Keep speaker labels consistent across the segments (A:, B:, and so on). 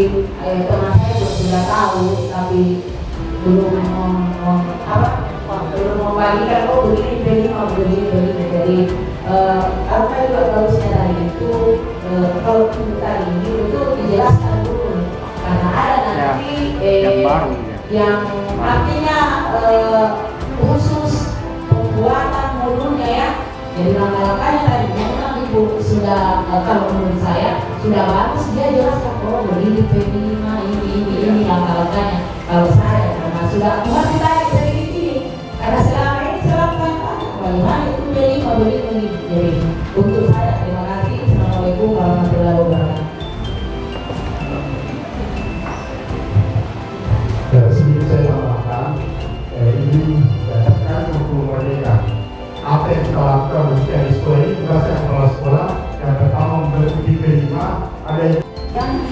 A: mungkin teman saya sudah tahu tapi belum belum membagikan begini begini. Jadi apa juga bagusnya dari itu kalau tadi ini itu dijelaskan dulu karena ada nanti yang artinya khusus pembuatan modulnya ya. Jadi langkah-langkahnya tadi memang Ibu sudah kalau menurut saya sudah bagus, dia jelaskan begini P5 ini langkah-langkahnya. Kalau saya karena sudah mengerti tadi dari ini karena selama ini selalu tanya bagaimana itu P5 begini. Jadi untuk saya terima kasih. Assalamualaikum warahmatullahi wabarakatuh.
B: Sedikit saya tambahkan, ini berdasarkan hukum merdeka. Apa yang kita lakukan mesti di sekolah ini tugasnya kepala sekolah yang pertama membentuk P5 ada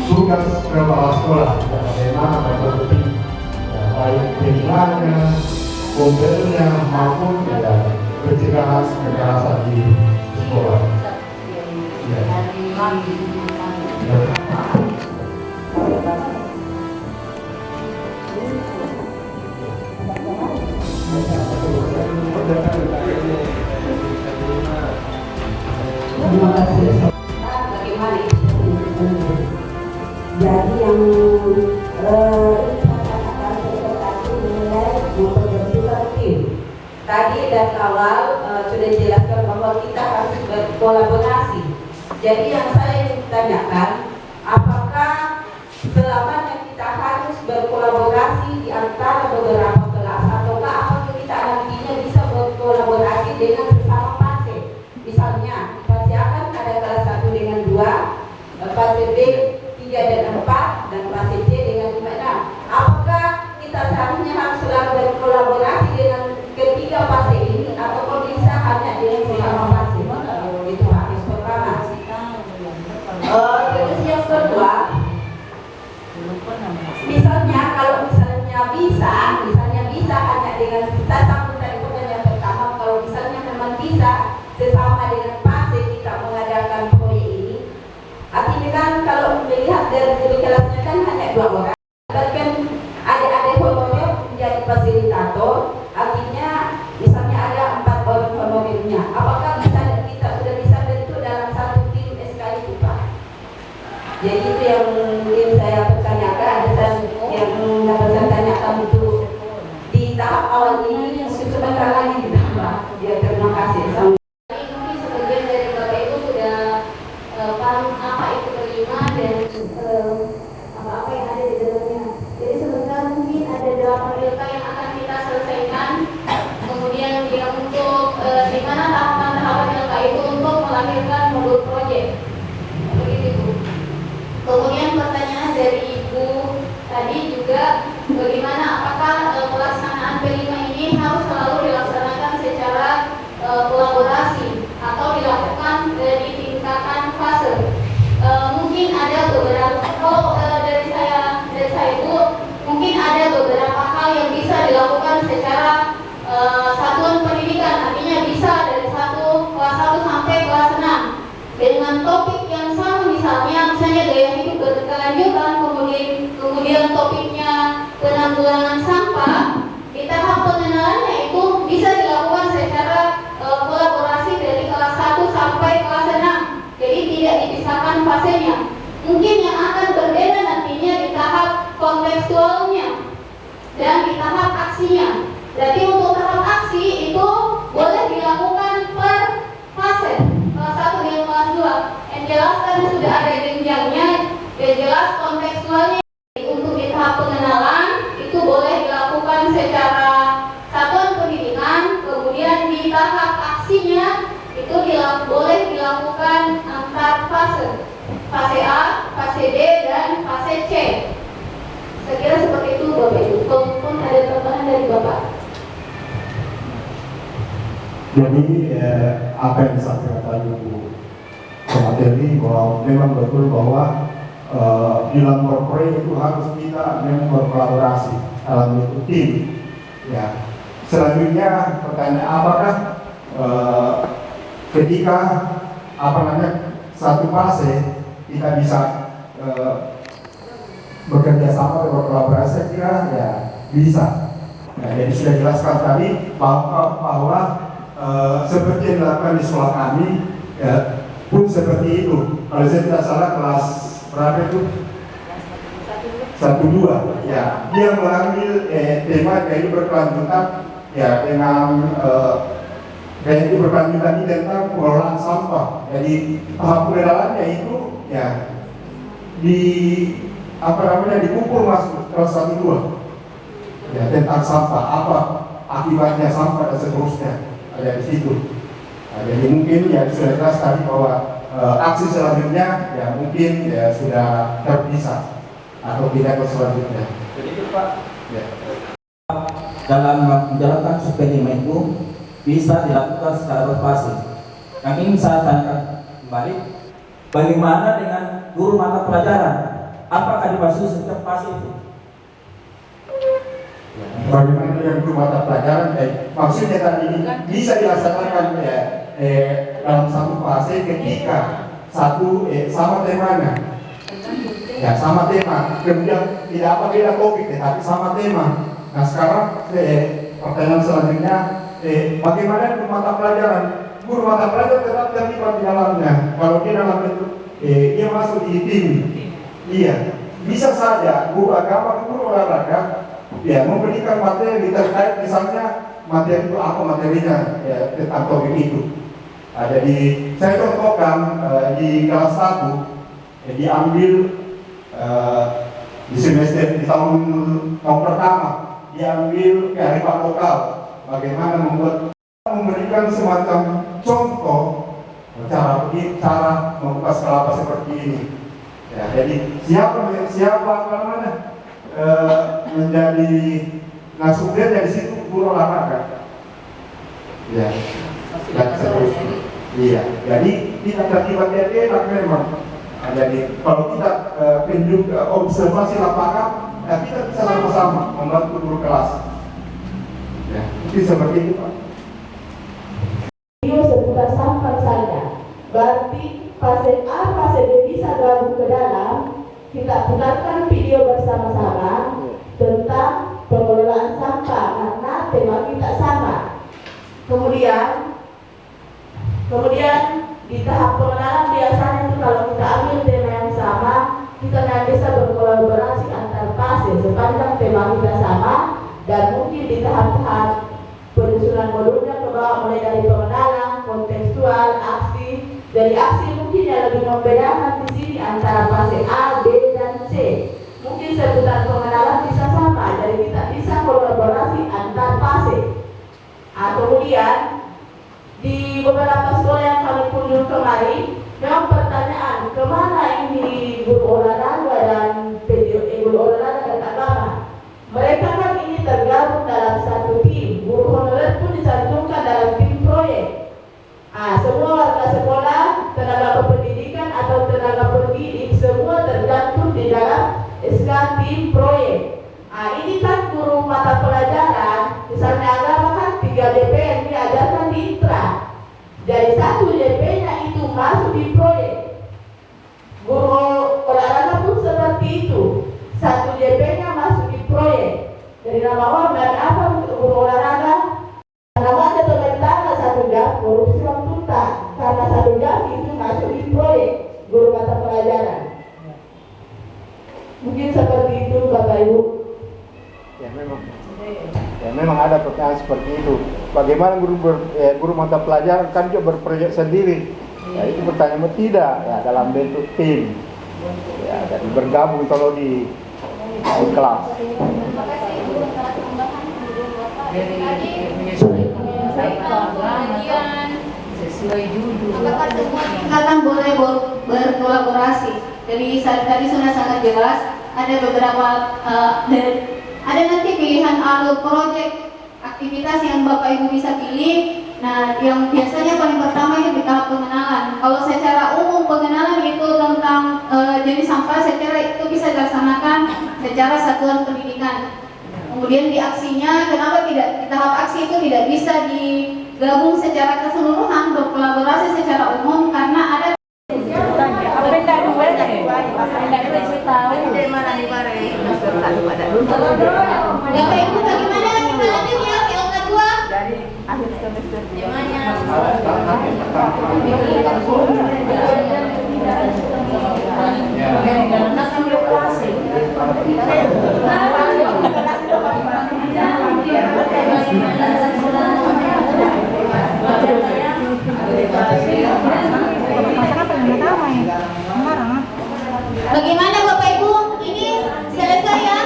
B: tugas kepala sekolah bagaimana membentuk baik P5-nya, modelnya maupun pencegahan kekerasan di sekolah.
A: Terima kasih. Bagaimana? Jadi yang tadi dan awal sudah dijelaskan bahwa kita harus berkolaborasi. Jadi yang saya tanyakan, apakah selamanya kita harus berkolaborasi di antara beberapa kelas ataukah apakah kita nantinya bisa berkolaborasi dengan sesama fase? Misalnya fase A kan ada kelas 1 dengan 2, fase B 3 dan 4, dan fase C dengan 5 dan 6. Apakah kita seharusnya harus selalu berkolaborasi dengan ketiga fase ini atau bisa hanya dengan sesama fase? Itu harus pertama. Terus yang kedua, misalnya kalau misalnya bisa hanya dengan kita sambung dari pertanyaan pertama, kalau misalnya memang bisa sesama dengan fase kita mengadakan proyek ini, artinya kan kalau melihat dari kelasnya kan hanya 2 orang, bahkan ada honorer menjadi fasilitator, artinya misalnya ada 4 orang honorernya. Apakah kita sudah bisa bentuk dalam satu tim SK itu Pak? Jadi itu yang mungkin saya pertanyakan dan yang dapat saya tanyakan itu di tahap awal ini sebentar lagi ditambah. Ya, terima kasih.
C: Mungkin sebagian dari Bapak Ibu sudah paham apa itu P5 dan apa-apa yang ada di dalamnya. Jadi sebentar mungkin ada 8 LK yang akan kita selesaikan. Kemudian yang untuk di mana tahapan-tahapan LK itu untuk melahirkan modul proyek. Begitu Bu. Kemudian pertanyaan dari Ibu tadi juga bagaimana apakah pelaksanaan P5 ini harus selalu dilaksanakan secara kolaborasi atau dilakukan di tingkatan fase. Mungkin ada beberapa dari saya Bu, mungkin ada beberapa hal yang bisa dilakukan secara satuan pendidikan, artinya bisa dari kelas 1 sampai kelas 6 dengan topik yang sama, misalnya gaya hidup berkelanjutan, kemudian topiknya penanggulangan sampah. Di tahap pengenalannya itu bisa dilakukan secara kolaborasi dari kelas 1 sampai kelas 6, jadi tidak dipisahkan fasenya. Mungkin yang akan berbeda nantinya di tahap kontekstualnya dan di tahap aksinya. Jadi untuk tahap aksi itu boleh dilakukan per fase, kelas 1 dengan kelas 2. Yang jelas karena sudah ada jenjangnya, yang jelas kontekstualnya. Untuk di tahap pengenalan itu boleh dilakukan secara satuan pendidikan, kemudian di tahap aksinya itu boleh dilakukan antar fase, fase A, fase B, dan fase C. Saya kira seperti itu Bapak Ibu. Kalaupun ada tambahan dari Bapak.
B: Jadi apa yang disampaikan tadi Bu materi bahwa memang betul bahwa dalam proyek itu harus kita memang berkolaborasi dalam bentuk tim. Ya. Selanjutnya pertanyaan apakah ketika satu fase kita bisa bekerja sama dan berkolaborasi, saya kira ya bisa. Nah, jadi sudah jelaskan tadi bahwa seperti yang dilakukan di sekolah kami ya, pun seperti itu. Kalau saya tidak salah kelas berapa itu? 1-2 ya, dia mengambil tema yaitu berkelanjutan ya dengan yaitu berkelanjutan ini tentang pengelolaan sampah. Jadi tahap pengenalannya itu ya di dipukul masuk kelas 1-2 ya, tentang sampah, apa akibatnya sampah dan seterusnya ada di situ. Nah, jadi mungkin ya sudah jelas tadi bahwa aksi selanjutnya ya mungkin ya sudah terpisah atau tidak ke selanjutnya.
D: Jadi itu Pak,
B: Ya.
D: dalam menjalankan subvenima itu bisa dilakukan secara berbasis. Yang ingin saya tanyakan kembali, bagaimana dengan guru mata pelajaran? Apakah dimaksud sistem pasif itu?
B: Bagaimana dengan guru mata pelajaran? Maksudnya tadi bisa dilaksanakan ya dalam satu fase ketika sama temanya. Ya sama tema, kemudian tidak apa beda topik, tapi sama tema. Nah sekarang pertanyaan selanjutnya, bagaimana guru mata pelajaran? Guru mata pelajaran tetap terlibat di dalamnya. Kalau dia dalam bentuk, dia masuk di tim. Iya, bisa saja guru agama, guru olahraga, ya memberikan materi terkait misalnya materi itu apa materinya ya, tentang topik itu. Nah, jadi saya contohkan di kelas 1 diambil di semester di tahun pertama diambil kearifan lokal, bagaimana memberikan semacam contoh cara mengupas kelapa seperti ini. Ya, jadi siapa menjadi nasubir dari situ guru olahraga. Ya, dan seterusnya. Iya, jadi tidak terlibat dia memang. Nah, jadi kalau kita observasi lapangan, ya kita bisa sama-sama membantu guru kelas. Ya, itu seperti itu Pak.
A: Video seputar sampah saja. Berarti fase A, fase B bisa gabung ke dalam. Kita putarkan video bersama-sama tentang pengelolaan sampah karena tema kita sama. Kemudian di tahap pengenalan biasanya itu kalau kita ambil tema yang sama, kita tidak bisa berkolaborasi antar fase sepanjang tema kita sama, dan mungkin di tahap-tahap penyusunan modulnya ke bawah mulai dari pengenalan, kontekstual, aksi. Dari aksi mungkin yang lebih membedakan di sini antara fase A, B, dan C. Mungkin seputar pengenalan bisa sama, jadi kita bisa kolaborasi antar fase. Kemudian di beberapa sekolah yang kami kunjung kemarin, memang pertanyaan kemana ini guru olahraga dan guru olahraga dan agama. Mereka kan ini tergabung dalam satu tim. Guru honorer pun dicantumkan dalam tim proyek. Semua warga sekolah, tenaga kependidikan atau tenaga pendidik semua tergantung di dalam SK tim proyek. Ini kan guru mata pelajaran, misalnya agama kan 3 DP yang diajarkan di ITRA. Dari 1 DP-nya itu masuk di proyek. Guru olahraga pun seperti itu. 1 DP-nya masuk di proyek. Dari nama orang dan apa untuk guru olahraga? Namanya teman-teman 1 jam, korupsi waktu tak. Karena 1 jam itu masuk di proyek guru mata pelajaran. Mungkin seperti itu Bapak Ibu.
B: Ya memang ada pertanyaan seperti itu. Bagaimana guru mata pelajaran kan juga berproyek sendiri. Ya, itu pertanyaan tidak ya dalam bentuk tim. Ya, jadi bergabung kalau di kelas.
C: Terima kasih guru atas tambahan guru Bapak. Tadi bagian
E: sesuai judul.
C: apakah semua tingkatan boleh berkolaborasi? Jadi tadi sudah sangat jelas. Ada beberapa ada nanti pilihan alur proyek aktivitas yang Bapak Ibu bisa pilih. Nah, yang biasanya paling pertama itu di tahap pengenalan. Kalau secara umum pengenalan itu tentang jenis sampah, secara itu bisa dilaksanakan secara satuan pendidikan. Kemudian di aksinya, kenapa tidak di tahap aksi itu tidak bisa digabung secara keseluruhan, berkolaborasi secara umum karena ada Bapak Ibu bagaimana kita lanjut ya POK 2
A: Dari akhir semester
C: Bagaimana Bapak Ibu? Ini selesai ya?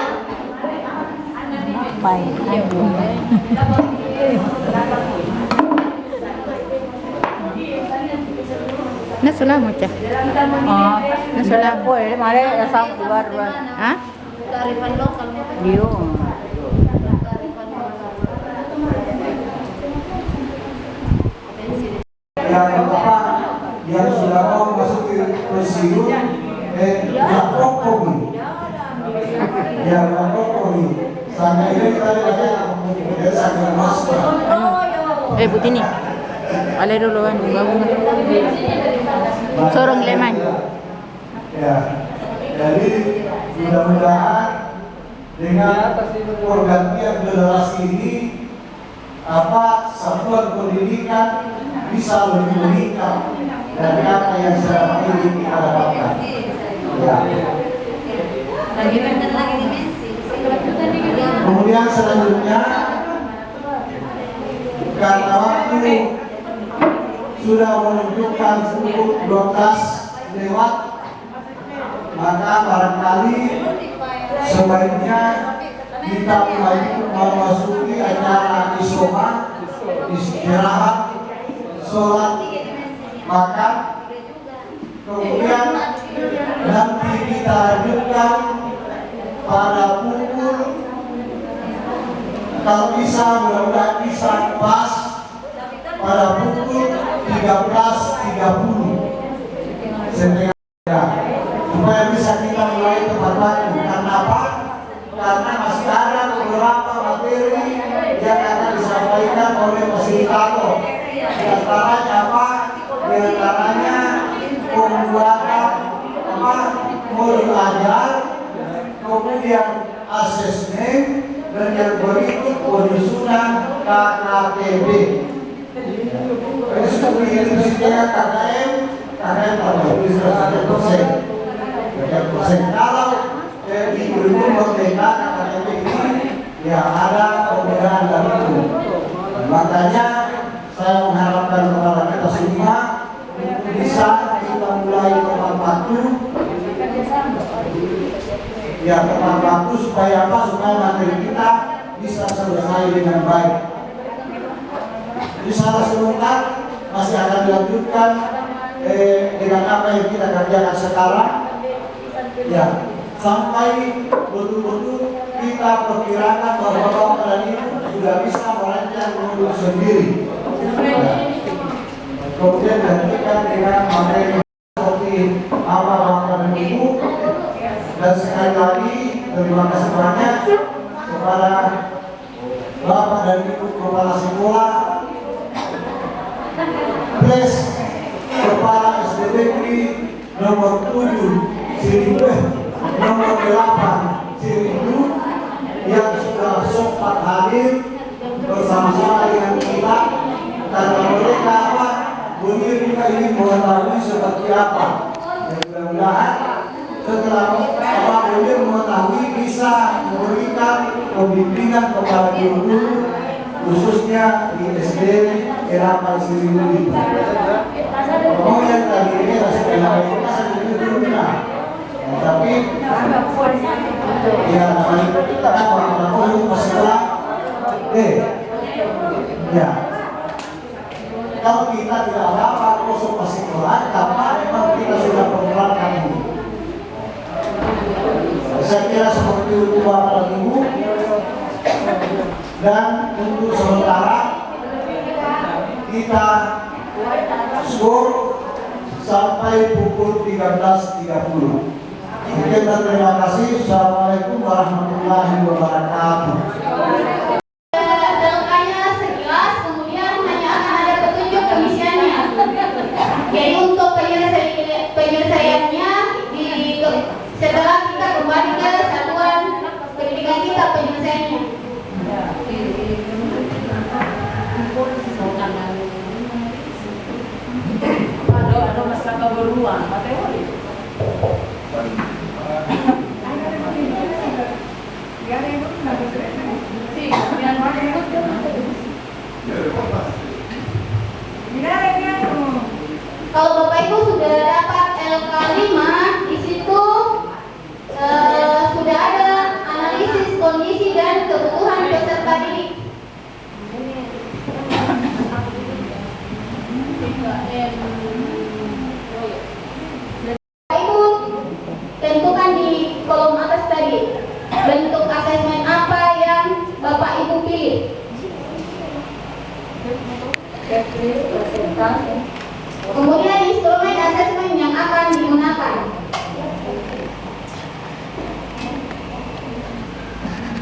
E: Nasulah macam. Oh, nasulah. Boleh, mari asam keluar. Hah?
C: Kearifan lokal.
E: Dio.
F: Yang apa yang sudah mau masuk ke presidium lapor kopi yang lapor kopi sampai ini kita lihat kemudian sampai masuk
E: Butini. Alay dulu kan, bunga-bunga. Sorong leman.
F: ya jadi mudah-mudahan dengan pergantian generasi ini satuan pendidikan bisa lebih meningkat dari apa yang selama ini kita dapatkan. Ya. Kemudian selanjutnya karena waktu sudah menunjukkan pukul 12 lewat, maka barangkali sebaiknya kita mulai memasuki acara isoma, istirahat, sholat, makan, kemudian nanti kita lanjutkan pada pukul, kalau bisa mudah-mudahan bisa pas pada pukul 13.30 setengah ya, supaya bisa kita mulai tepat waktu. Karena apa? Karena masih ada beberapa materi yang akan disampaikan oleh fasilitator. Di antaranya apa? Di antaranya pembuatan modul ajar, kemudian asesmen, dan yang berikut penyusunan KKTB. Prinsipnya KKM kalau bisa 100%. Kalau di kurikulum merdeka KKTB ini ya ada perbedaan dari itu. Makanya saya mengharapkan kepada kita semua untuk bisa kita mulai tepat waktu. Ya tepat waktu supaya apa? Supaya materi kita bisa selesai dengan baik. Jadi salah sebentar masih akan dilanjutkan dengan apa yang kita kerjakan sekarang. Ya, sampai betul-betul kita perkirakan bahwa Bapak dan Ibu sudah bisa merancang modul sendiri. Ya. Kemudian dilanjutkan dengan materi seperti apa Bapak dan Ibu. Dan sekali lagi terima kasih banyak kepada Bapak dan Ibu Kepala Sekolah, Pres Kepala SD Negeri nomor 7 Siribu, nomor 8 Siribu yang sudah sempat hadir bersama-sama dengan kita, karena mereka beliau juga ingin mengetahui seperti apa. Mudah-mudahan setelah beliau mengetahui bisa memberikan pembimbingan kepada guru-guru khususnya di SD era Siribu ini. Kemudian tadi ini tapi ya namanya kita orang masalah ya kalau kita tidak apa kosong sekolah karena memang kita sudah penerapkan ini. Saya kira seperti itu Bapak dan Ibu. Dan untuk sementara kita skor sampai pukul 13.30. Sekian dan terima kasih. Assalamualaikum warahmatullahi wabarakatuh.
C: Datanya sekilas, kemudian hanya akan ada petunjuk pengisiannya. Jadi untuk penyelesaiannya di Kalau Bapak Ibu sudah dapat LK 5, di situ sudah ada analisis kondisi dan kebutuhan peserta didik. Bapak Ibu tentukan di kolom atas tadi bentuk asesmen apa yang Bapak Ibu pilih. Kemudian instrumen asesmen yang akan digunakan.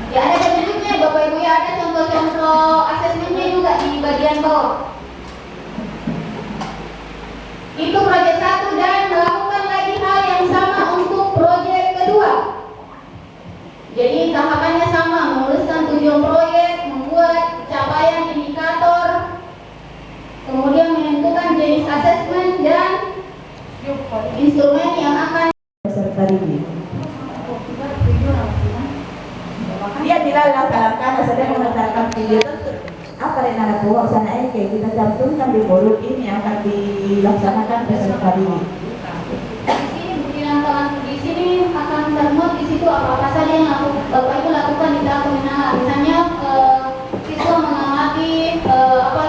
C: Ya, ada bentuknya Bapak Ibu, ya, ada contoh-contoh asesmennya juga di bagian bawah. Itu proyek 1 dan melakukan lagi hal yang sama untuk proyek kedua. Jadi tahapannya sama, menuliskan tujuan proyek, membuat capaian indikator, kemudian menentukan jenis asesmen dan instrumen yang akan
A: peserta didik. Dia dilalah karena sedang mengantarkan video apa yang ada buat sana kayak kita cantumkan di modul ini akan dilaksanakan peserta didik.
C: Di sini akan termuat di situ apa saja yang Bapak Ibu lakukan di tahap pengenalan. Misalnya siswa mengamati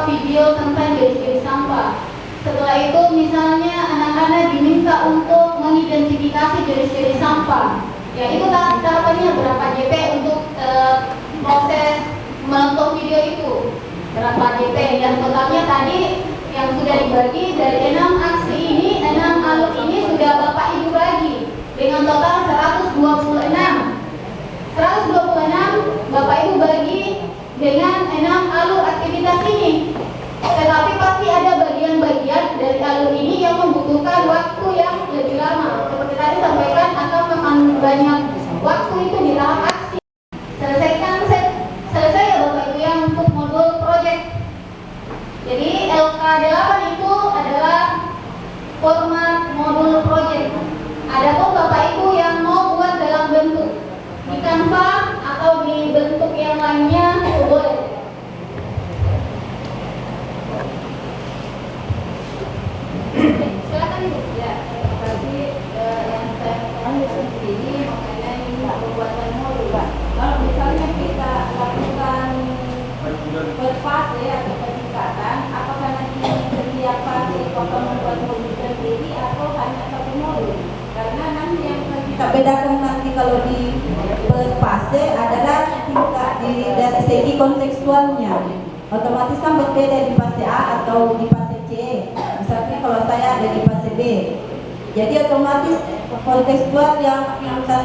C: video tentang jenis-jenis sampah. Setelah itu misalnya anak-anak diminta untuk mengidentifikasi jenis-jenis sampah. Ya, itu tahapannya berapa JP untuk proses menonton video itu, berapa JP, dan totalnya tadi yang sudah dibagi dari 6 aksi ini, 6 alur ini sudah Bapak Ibu bagi dengan total 126 Bapak Ibu bagi dengan 6 alur aktivitas ini. Tetapi pasti ada bagian-bagian dari alur ini yang membutuhkan waktu yang lebih lama. Seperti tadi sampaikan akan makan banyak waktu itu di tahap aksi. Selesai ya Bapak Ibu yang untuk modul project. Jadi LK8 itu adalah format modul project. Adapun Bapak Ibu yang mau buat dalam bentuk di Canva atau di bentuk yang lainnya boleh. Silakan Ibu. Ya, tadi yang saya katakan ini mengenai pembuatan modul, Pak. Kalau misalnya kita lakukan berfase atau peningkatan, apakah nanti setiap fase kita membuat modul sendiri atau hanya satu modul? Karena nanti yang kita bedakan nanti kalau di berfase adalah tingkat dari segi kontekstualnya. Otomatis kan berbeda di fase A atau di fase C. Misalnya kalau saya ada di fase B, jadi otomatis kontekstual yang akan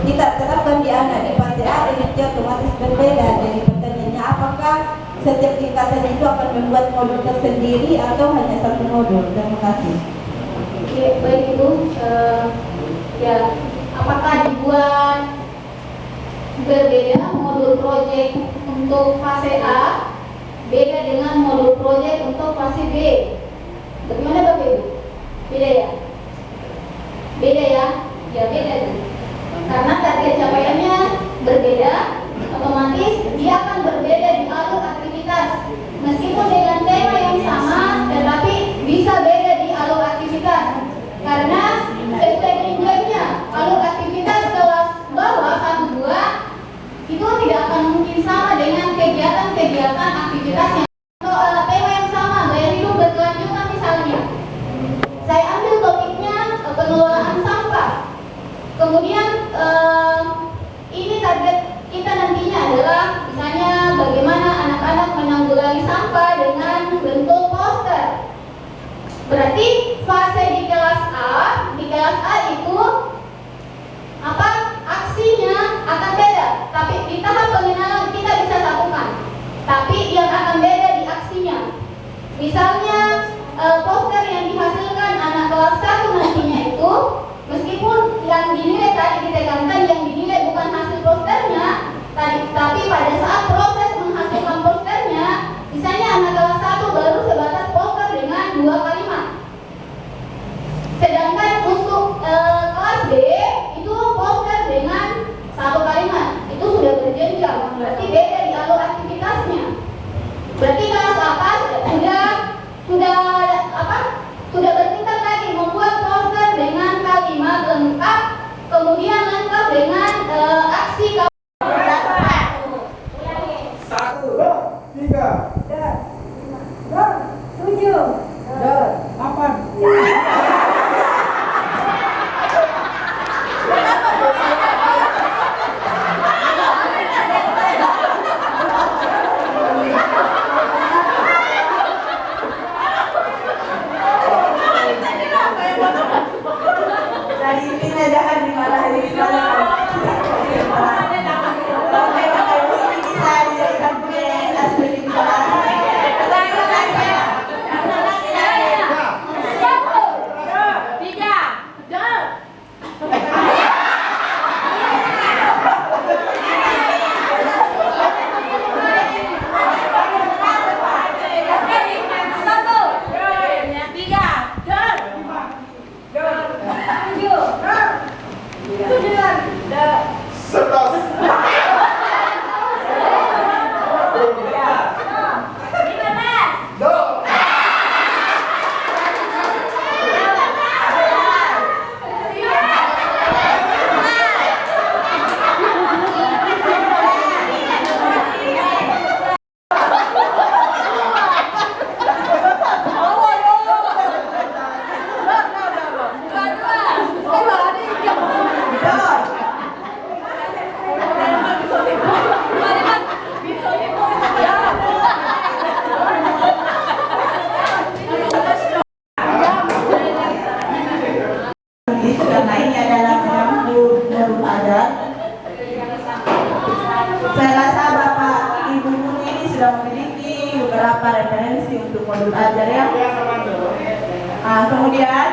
C: kita terapkan di anak di fase A ini otomatis berbeda. Jadi pertanyaannya, apakah setiap tingkatan itu akan membuat modul tersendiri atau hanya satu modul? Terima kasih. Oke, baik Ibu. Ya, apakah dibuat berbeda modul proyek untuk fase A beda dengan modul proyek untuk fase B? Bagaimana Bapak Ibu? Beda ya? Beda ya? Ya beda. Karena target capaiannya berbeda, otomatis dia akan berbeda di alur aktivitas. Meskipun dengan tema yang sama, tetapi bisa beda di alur aktivitas. Karena STM-nya alur aktivitas kelas bawah 1-2 itu tidak akan mungkin sama dengan kegiatan-kegiatan aktivitas yang atau tema yang sama, gaya hidup berkelanjutan misalnya. Saya ambil topiknya pengelolaan sampah. Kemudian ini target kita nantinya adalah misalnya bagaimana anak-anak menanggulangi sampah dengan bentuk poster. Berarti fase di kelas A itu aksinya akan beda, tapi di tahap pengenalan kita bisa satukan. Tapi yang akan beda di aksinya. Misalnya poster yang dihasilkan anak kelas 1 nantinya itu, meskipun yang dinilai tadi ditekankan yang dinilai bukan hasil posternya, tapi pada saat proses menghasilkan posternya, misalnya anak kelas 1 baru sebatas poster dengan 2 kalimat. Sedangkan untuk kelas B itu poster dengan 1 kalimat. Itu sudah berarti beda di alur aktivitasnya. Berarti kelas apa sudah bertingkat lagi membuat poster dengan kalimat lengkap, kemudian lengkap dengan aksi
A: Dari intinya jangan dimarahin. Bisa dijadikan prioritas pendidikan. Karena ini adalah menyambut Nurul Adat. Saya rasa Bapak Ibu guru ini sudah memiliki beberapa referensi untuk modul ajar ya. Kemudian,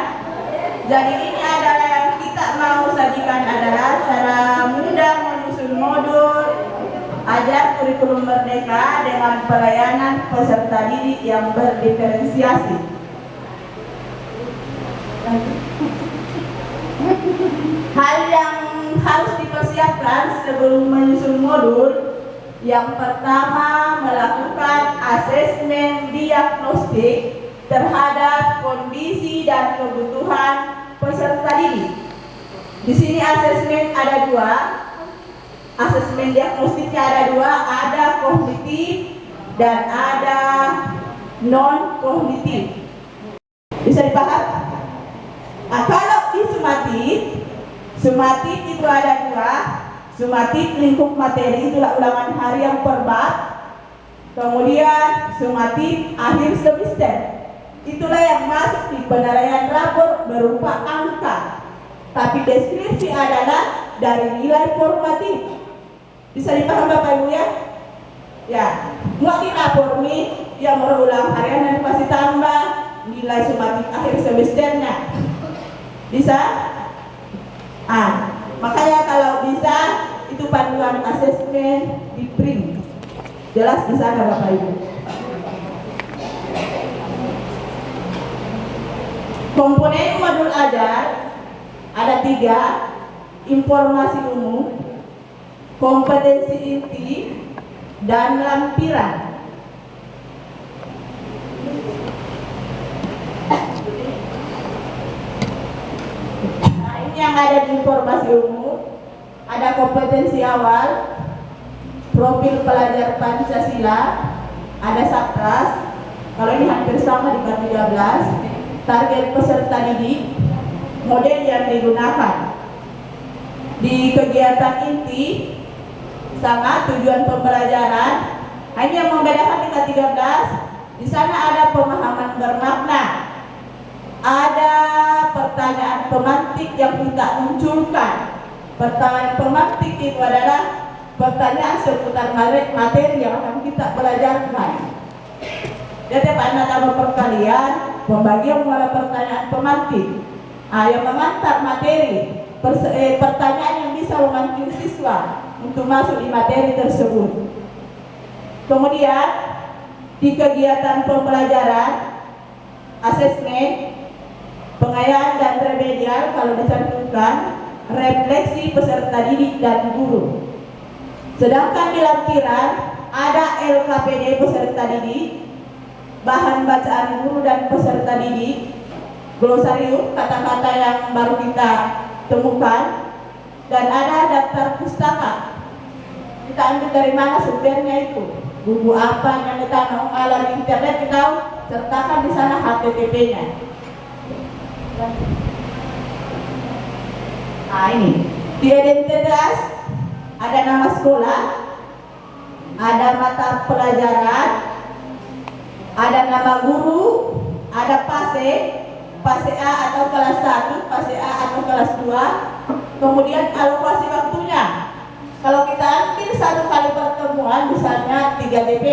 A: jadi ini adalah yang kita mau sajikan adalah cara mudah menyusun modul ajar kurikulum merdeka dengan pelayanan peserta didik yang berdiferensiasi. Hal yang harus dipersiapkan sebelum menyusun modul, yang pertama melakukan asesmen diagnostik terhadap kondisi dan kebutuhan peserta didik. Di sini asesmen ada dua, asesmen diagnostiknya ada dua, ada kognitif dan ada non kognitif. Bisa dipahami? Kalau di sumatif itu ada dua. Sumatif lingkup materi, itulah ulangan harian per bab. Kemudian sumatif akhir semester, itulah yang masuk di penilaian rapor berupa angka. Tapi deskripsi adalah dari nilai formatif. Bisa dipahami Bapak Ibu ya? Ya, mau dilapor nih, yang berulang harian dan pasti tambah nilai sumatif akhir semesternya. Bisa? Makanya kalau bisa itu panduan asesmen di print. Jelas di sana Bapak Ibu. Komponen modul ajar ada 3: informasi umum, kompetensi inti, dan lampiran. Yang ada di informasi umum, ada kompetensi awal, profil pelajar Pancasila, ada Sapras, kalau ini hampir sama di bab 13, target peserta didik, model yang digunakan. Di kegiatan inti, sama tujuan pembelajaran, hanya membedakan dengan 13, di sana ada pemahaman bermakna. Ada pertanyaan pemantik yang kita munculkan. Pertanyaan pemantik itu adalah pertanyaan seputar materi yang akan kita pelajarkan. Jadi pada nama perkalian, pembagian mulai pertanyaan pemantik. Yang mengantar materi, pertanyaan yang bisa memancing siswa untuk masuk di materi tersebut. Kemudian di kegiatan pembelajaran, asesmen, pengayaan dan remedial kalau dicantumkan, refleksi peserta didik dan guru. Sedangkan di lampiran ada LKPD peserta didik, bahan bacaan guru dan peserta didik, glosarium kata-kata yang baru kita temukan, dan ada daftar pustaka. Kita ambil dari mana sumbernya itu, buku apa yang kita mau alat internet, kita sertakan di sana HTTP-nya. Nah ini di identitas ada nama sekolah, ada mata pelajaran, ada nama guru, ada PASE A atau kelas 1, PASE A atau kelas 2, kemudian alokasi waktunya. Kalau kita ambil satu kali pertemuan misalnya 3 DP,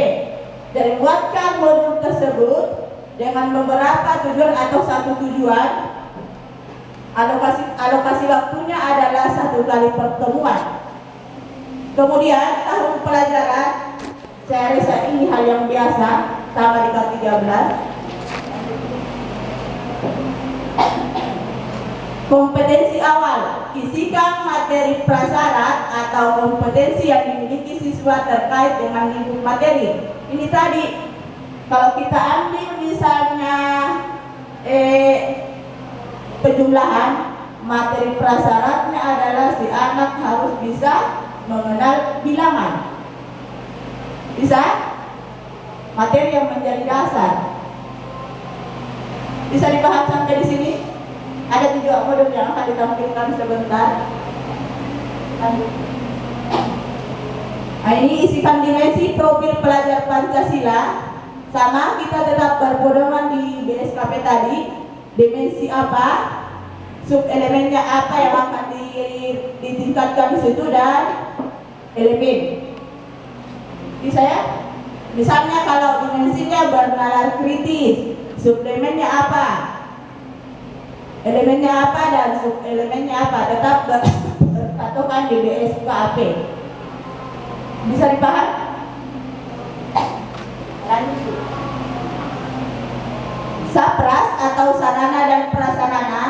A: dan buatkan modul tersebut dengan beberapa tujuan atau satu tujuan, alokasi waktunya adalah 1 kali pertemuan. Kemudian tahun pelajaran, saya rasa ini hal yang biasa sama di K13. Kompetensi awal, isikan materi prasyarat atau kompetensi yang dimiliki siswa terkait dengan lingkup materi. Ini tadi, kalau kita ambil misalnya penjumlahan, materi prasyaratnya adalah si anak harus bisa mengenal bilangan. Bisa? Materi yang menjadi dasar. Bisa dipaham sampai di sini? Ada juga modul yang akan ditampilkan sebentar. Nah, ini isikan dimensi profil pelajar Pancasila. Sama, kita tetap berpedoman di BSKP tadi. Dimensi apa, sub-elemennya apa yang akan ditingkatkan di situ, dan elemen. Bisa ya? Misalnya kalau dimensinya bernalar kritis, sub-elemennya apa, elemennya apa, dan sub-elemennya apa, tetap berpatokan di BSKP. Bisa dipaham? Lanjut. Sapras atau sarana dan prasarana.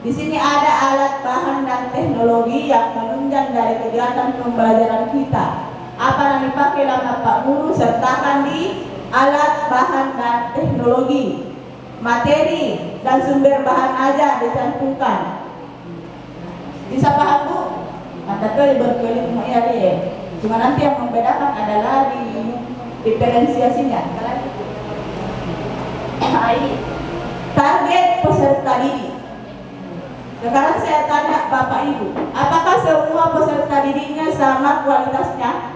A: Di sini ada alat, bahan, dan teknologi yang menunjang dari kegiatan pembelajaran kita. Apa yang dipakai lama Pak Guru, sertakan di alat, bahan, dan teknologi. Materi dan sumber bahan aja dicantumkan. Bisa paham Bu? Maka itu berkelit ya. Cuma nanti yang membedakan adalah di diferensiasinya. Target peserta didik. Sekarang saya tanya Bapak Ibu, apakah semua peserta didiknya sama kualitasnya?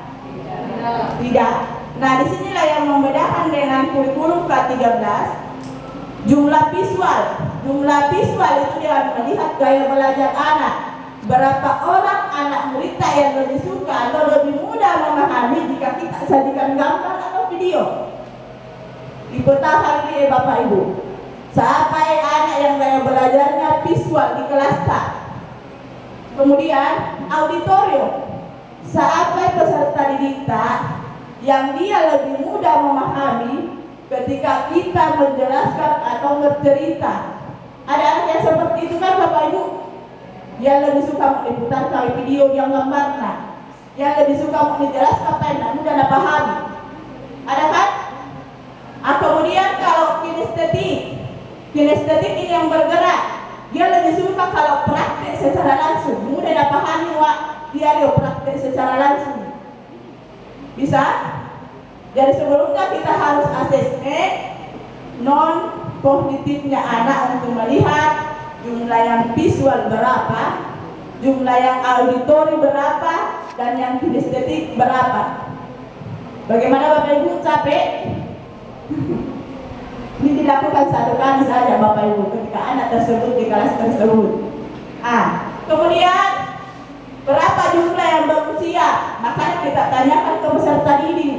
A: Tidak. Nah, disinilah yang membedakan dengan kurikulum K13. Jumlah visual. Jumlah visual itu dia melihat gaya belajar anak. Berapa orang anak muridnya yang lebih suka atau lebih mudah memahami jika kita sajikan gambar atau video. Dipetakan ini Bapak Ibu. Sampai anak yang gaya belajarnya visual di kelas tak. Kemudian auditorium. Sampai peserta didik yang dia lebih mudah memahami ketika kita menjelaskan atau bercerita. Ada anak yang seperti itu kan Bapak Ibu? Yang lebih suka diputarkan video yang gambarnya, yang lebih suka menjelaskan apa yang mudah dipahami. Ada kan? Kemudian kalau kinestetik ini yang bergerak, dia lebih suka kalau praktek secara langsung, mudah dipahami dia praktek secara langsung. Bisa? Jadi sebelumnya kita harus asesmen non kognitifnya anak untuk melihat jumlah yang visual berapa, jumlah yang auditori berapa, dan yang kinestetik berapa. Bagaimana Bapak Ibu, capek? Ini dilakukan satu kali saja Bapak Ibu ketika anak tersebut di kelas tersebut. Kemudian berapa jumlah yang berusia? Makanya kita tanyakan ke peserta didik.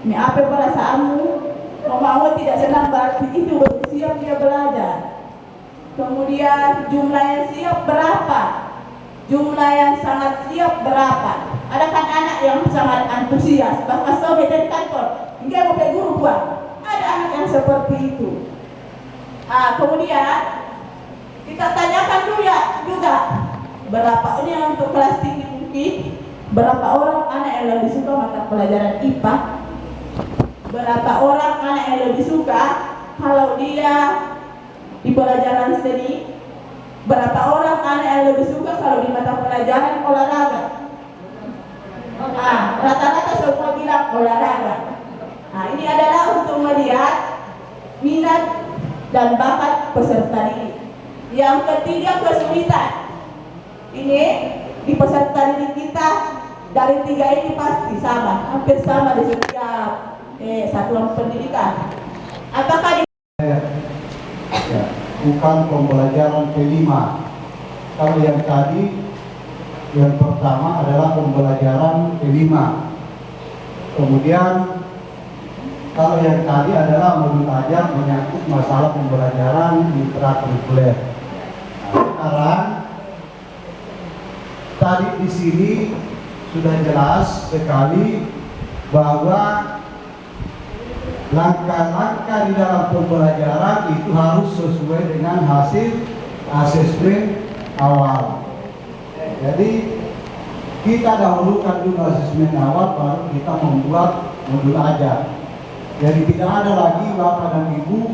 A: Ini apa perasaanmu? Mau tidak senang berarti itu siap dia belajar. Kemudian jumlah yang siap berapa? Jumlah yang sangat siap berapa? Ada kan anak yang sangat antusias, bahkan sampai dari kantor, enggak mau ke guru buat. Ada anak yang seperti itu. Kemudian kita tanyakan juga berapa ini untuk kelas tinggi mungkin,
G: Berapa orang anak yang lebih suka mata pelajaran IPA? Berapa orang anak yang lebih suka kalau dia di pelajaran seni? Berapa orang anak yang lebih suka kalau di mata pelajaran olahraga? Rata-rata semua bilang olahraga. Nah, ini adalah untuk melihat minat dan bakat peserta didik. Yang ketiga, kesulitan. Ini di peserta didik kita dari 3 ini pasti sama, hampir sama di setiap satuan pendidikan. Apakah di
F: Ya, bukan pembelajaran kelima. Kalau yang tadi, yang pertama adalah pembelajaran kelima. Kemudian kalau yang tadi adalah modul ajar menyangkut masalah pembelajaran intrakurikuler. Nah, sekarang tadi di sini sudah jelas sekali bahwa langkah-langkah di dalam pembelajaran itu harus sesuai dengan hasil asesmen awal. Jadi kita dahulukan dulu asesmen awal, baru kita membuat modul ajar. Jadi tidak ada lagi Bapak dan Ibu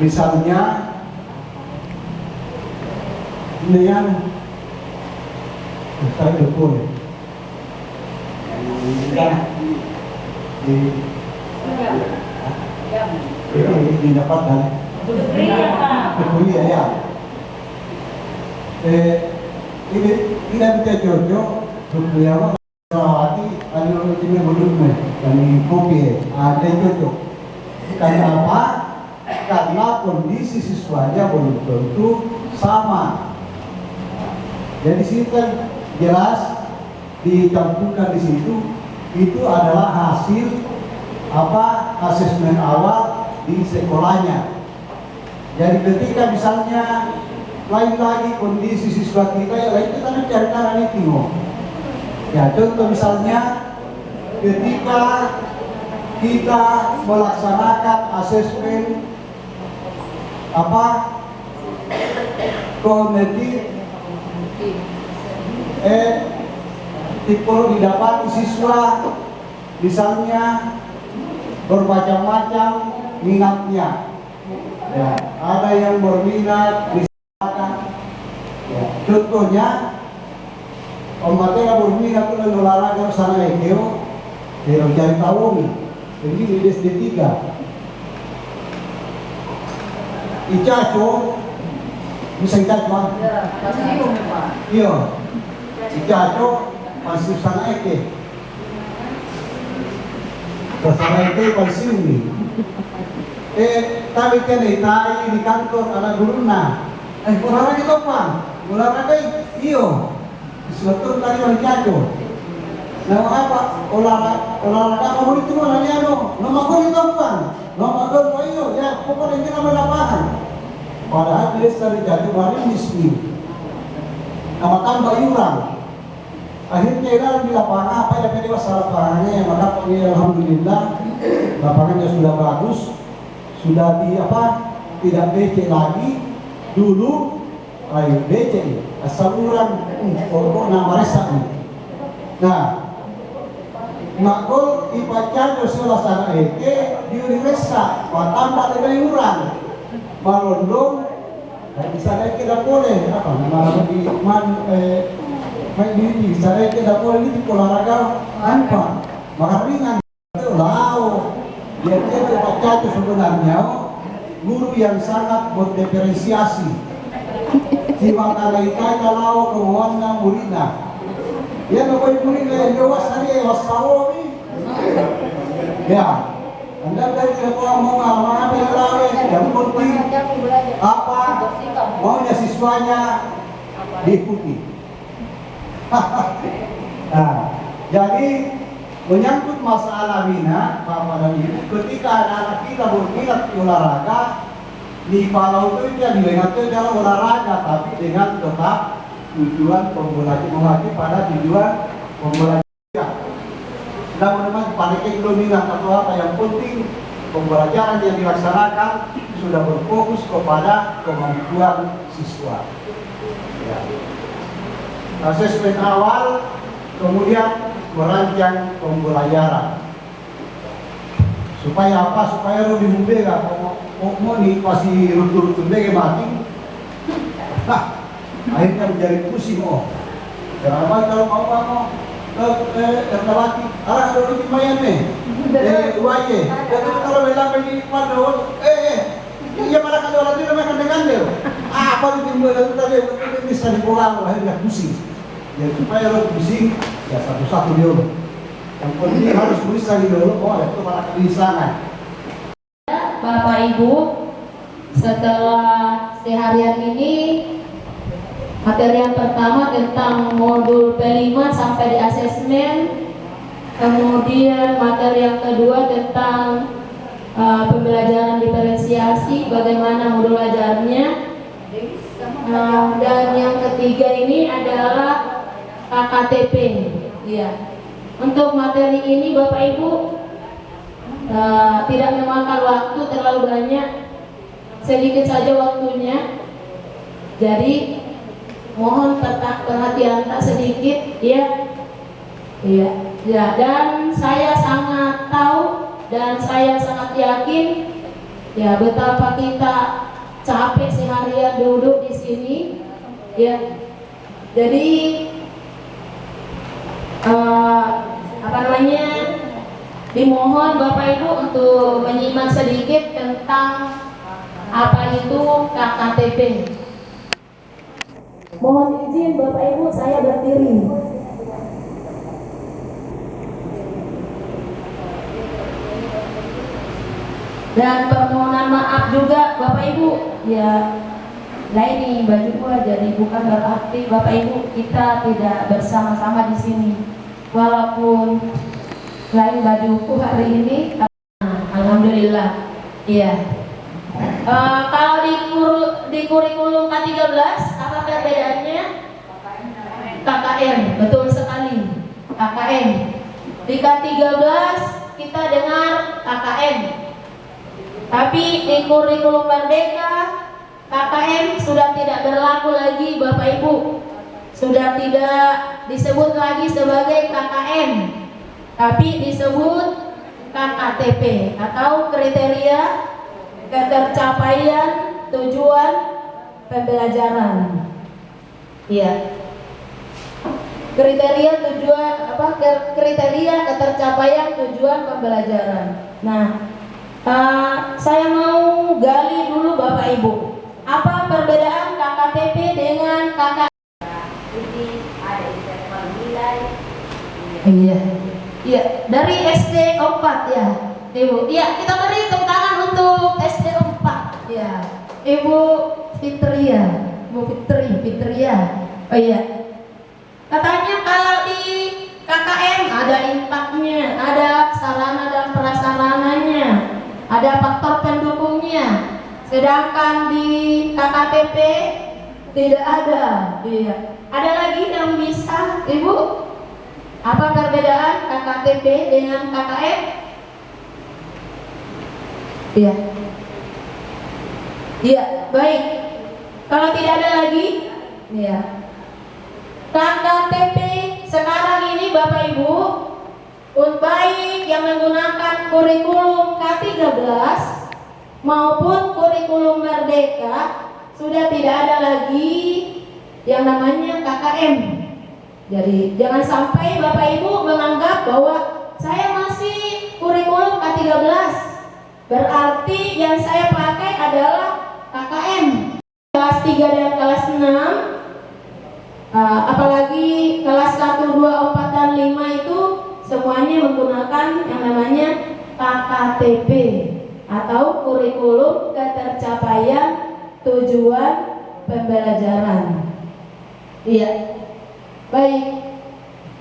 F: misalnya ini yang saya dukung ini didapat dari kuliah ya. Ini tidak bisa cocok kuliah Rawati anu ini belum kami kopi ada cocok. Karena apa? Karena kondisi siswanya belum tentu sama. Jadi situ kan jelas ditampilkan di situ itu adalah hasil asesmen awal di sekolahnya. Jadi ketika misalnya lain lagi kondisi siswa kita ya lain kita cari cara itu. Ya contoh misalnya ketika kita melaksanakan asesmen kognitif tipe didapati siswa misalnya bermacam-macam minatnya. Ya, ada yang berminat misalkan ya, contohnya materi berminat dengan olahraga sana ekeo cari tahu nih ini di SD3 Icaco bisa Icaco iya Icaco masih sana eke sana eke masih ini tapi kan di kantor ada guruna olahraga itu apa? Olahraga iyo sesuatu tadi orang jatuh. Nah apa? Olahraga kamu itu mana dia no? Nama kau itu apa? Nama kau iyo ya pokoknya ini nama lapangan. Padahal dia dari jatuh baru miskin. Nama tambah iuran. Akhirnya dia di lapangan apa yang dapat masalah lapangannya maka alhamdulillah lapangannya sudah bagus, sudah tidak becek lagi. Dulu ayo becek asal orang pokok nama resak nih. Nah makul ipacan salah sana eke diuri resak tambah dengan orang malondong di sana eke tidak boleh malah di main diri di sana eke tidak boleh ini olahraga maka ringan itu lau dia ipacan sebenarnya guru yang sangat berdiferensiasi. Siwa kalaikai kalau kewanna murina. Ya nokoy murina yang jawas hari wasawomi. Ya, anda dari sekolah mau apa yang lain yang penting apa maunya siswanya diikuti. Nah, jadi menyangkut masalah minat Bapak dan Ibu, ketika anak kita berminat olahraga di Palau itu dia diingatkan dalam olahraga tapi dengan tetap tujuan pembelajaran pada tujuan pembelajaran. Dan memang pada minat atau apa yang penting pembelajaran yang dilaksanakan sudah berfokus kepada kemampuan siswa. Ya. Asesmen awal kemudian merancang pembelajaran. Supaya apa? Supaya lo dihubega, mau nih pasti rutu-rutu bege mati. Akhirnya menjadi pusing. Kenapa kalau mau terlewati arah ada di mayan nih? Waje. Jadi kalau bilang begini pada iya pada kan orang itu mereka dengan dia. Apa itu timbul itu tadi bisa dipulang akhirnya pusing. Ya supaya lo pusing ya satu-satu dia. Yang penting harus bisa dulu. Itu malah kelisangan.
C: Bapak Ibu, setelah seharian ini materi yang pertama tentang modul P5 sampai di asesmen, kemudian materi yang kedua tentang pembelajaran diferensiasi, bagaimana modul belajarnya, dan yang ketiga ini adalah KKTP. Ya. Untuk materi ini Bapak Ibu tidak memakan waktu terlalu banyak, sedikit saja waktunya. Jadi mohon tetap perhatian tak sedikit ya. Ya, dan saya sangat tahu dan saya sangat yakin ya betapa kita capek seharian duduk di sini ya. Jadi dimohon Bapak Ibu untuk menyimak sedikit tentang apa itu KKTP. Mohon izin Bapak Ibu, saya berdiri. Dan permohonan maaf juga Bapak Ibu, ya ini baju gua jadi bukan berarti Bapak Ibu kita tidak bersama-sama di sini. Walaupun lain bajuku hari ini, alhamdulillah. Iya. Kalau di kurikulum K13 apa perbedaannya? KKM, betul sekali. KKM. Di K13 kita dengar KKM. Tapi di kurikulum Merdeka KKM sudah tidak berlaku lagi Bapak Ibu. Sudah tidak disebut lagi sebagai KKM, tapi disebut KKTP atau kriteria ketercapaian tujuan pembelajaran. Iya. Kriteria ketercapaian tujuan pembelajaran. Nah, saya mau gali dulu Bapak Ibu. Apa perbedaan KKTP dengan KKM? Iya, dari SD 4 ya, Ibu. Iya, kita beri tepuk tangan untuk SD 4 ya. Ibu Fitria, Oh iya. Katanya kalau di KKM ada impaknya, ada sarana dan prasarananya, ada faktor pendukungnya. Sedangkan di KKTP tidak ada. Iya. Ada lagi yang bisa, Ibu? Apa perbedaan KKTP dengan KKM? Iya. Iya, baik. Kalau tidak ada lagi, ya. KKTP sekarang ini Bapak Ibu, baik yang menggunakan kurikulum K13 maupun kurikulum Merdeka sudah tidak ada lagi yang namanya KKM. Jadi jangan sampai Bapak Ibu menganggap bahwa saya masih kurikulum K13, berarti yang saya pakai adalah KKM. Kelas 3 dan kelas 6, apalagi kelas 1, 2, 4, dan 5 itu semuanya menggunakan yang namanya KKTP atau kurikulum ketercapaian tujuan pembelajaran. Iya. Baik,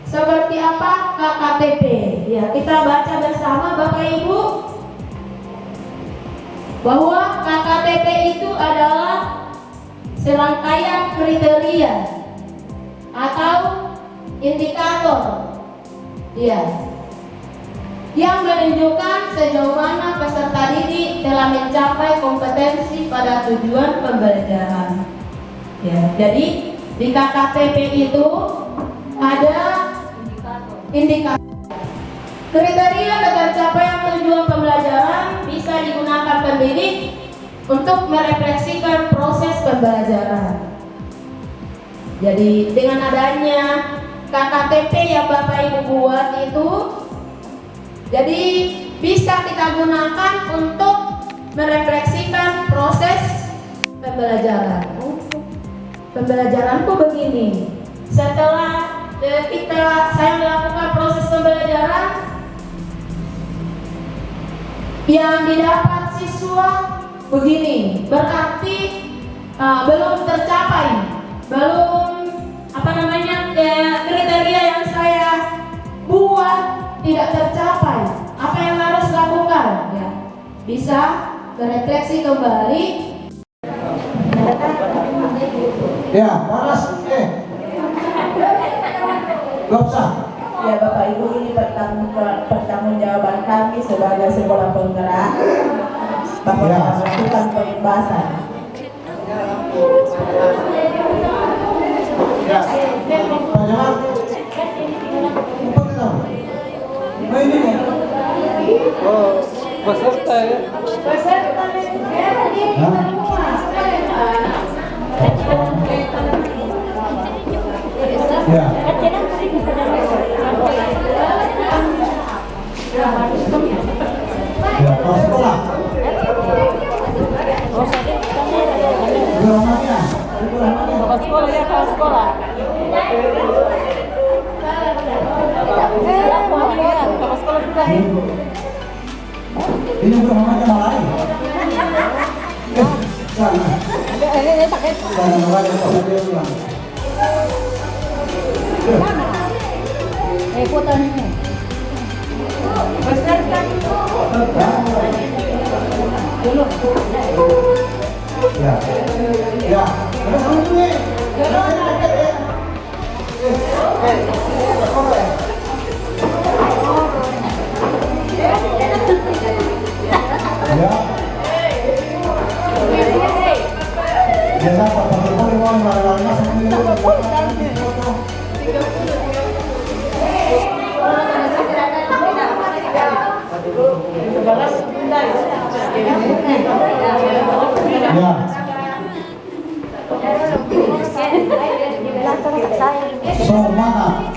C: seperti apa KKTP? Ya, kita baca bersama Bapak Ibu bahwa KKTP itu adalah serangkaian kriteria atau indikator, ya, yang menunjukkan sejauh mana peserta didik telah mencapai kompetensi pada tujuan pembelajaran. Ya, jadi di KKTP itu ada indikator. Kriteria tercapaian tujuan pembelajaran bisa digunakan pendidik untuk merefleksikan proses pembelajaran. Jadi dengan adanya KKTP yang Bapak Ibu buat itu, jadi bisa kita gunakan untuk merefleksikan proses pembelajaran. Pembelajaranku begini. Setelah saya melakukan proses pembelajaran, yang didapat siswa begini, berarti belum tercapai, belum kriteria yang saya buat tidak tercapai. Apa yang harus lakukan? Ya, bisa berefleksi kembali.
F: Ya, panas. Gak usah.
G: Ya Bapak Ibu, ini pertanggungjawaban kami sebagai sekolah penggerak bahwa
F: Ya.
G: melakukan pembahasan.
F: Ya. Pak Jamal. Apa kita? Oh ini nih.
H: Peserta ya.
F: Ya. Ya, kau sekolah. Gelombangnya.
H: Sekolah ya, kalau sekolah. Kalau sekolah juga.
F: Ini gelombangnya malai. Sana.
H: Ini sakit.
F: Sana malai kalau dia pulang.
H: Foto ini.
F: Ya. Ya. Ada sama gue. Ya. Biasa Pak Pakai mau lari-lari sama ini. So mana?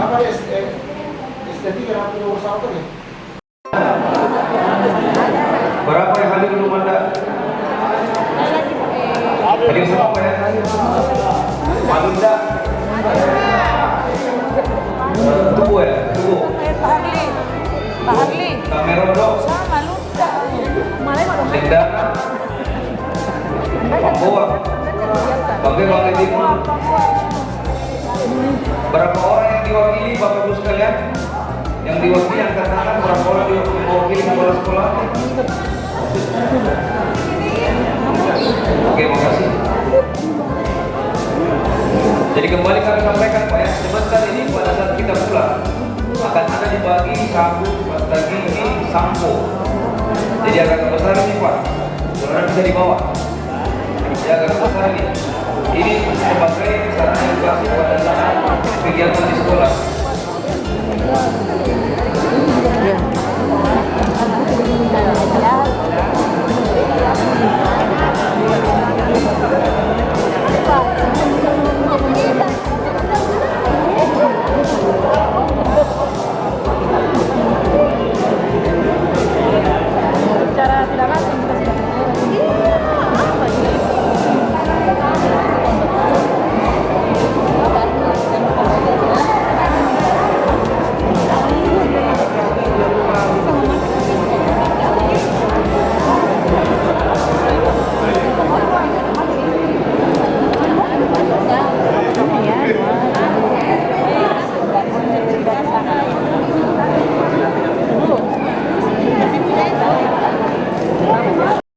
F: Apa ya? SD3 kenapa nomor 1 nih?
I: Berapa yang hadir belum ada? Hadir semua ya? Malinda. Tunggu ya, tunggu.
H: Pak Harli.
I: Kamerodo. Linda. Papua. Bagai Timur. Berapa orang yang diwakili Bapak Ibu sekalian? Yang diwakili angkat tangan, berapa orang diwakili kepala sekolah? Oke, makasih. Jadi kembali kami sampaikan Pak ya, sebentar ini pada saat kita pulang akan ada dibagi sabun, bagi ini sampo. Jadi agak besar ini Pak. Saudara bisa dibawa. Ya, garis besar ini sebagai sarana edukasi pada saat kegiatan di sekolah.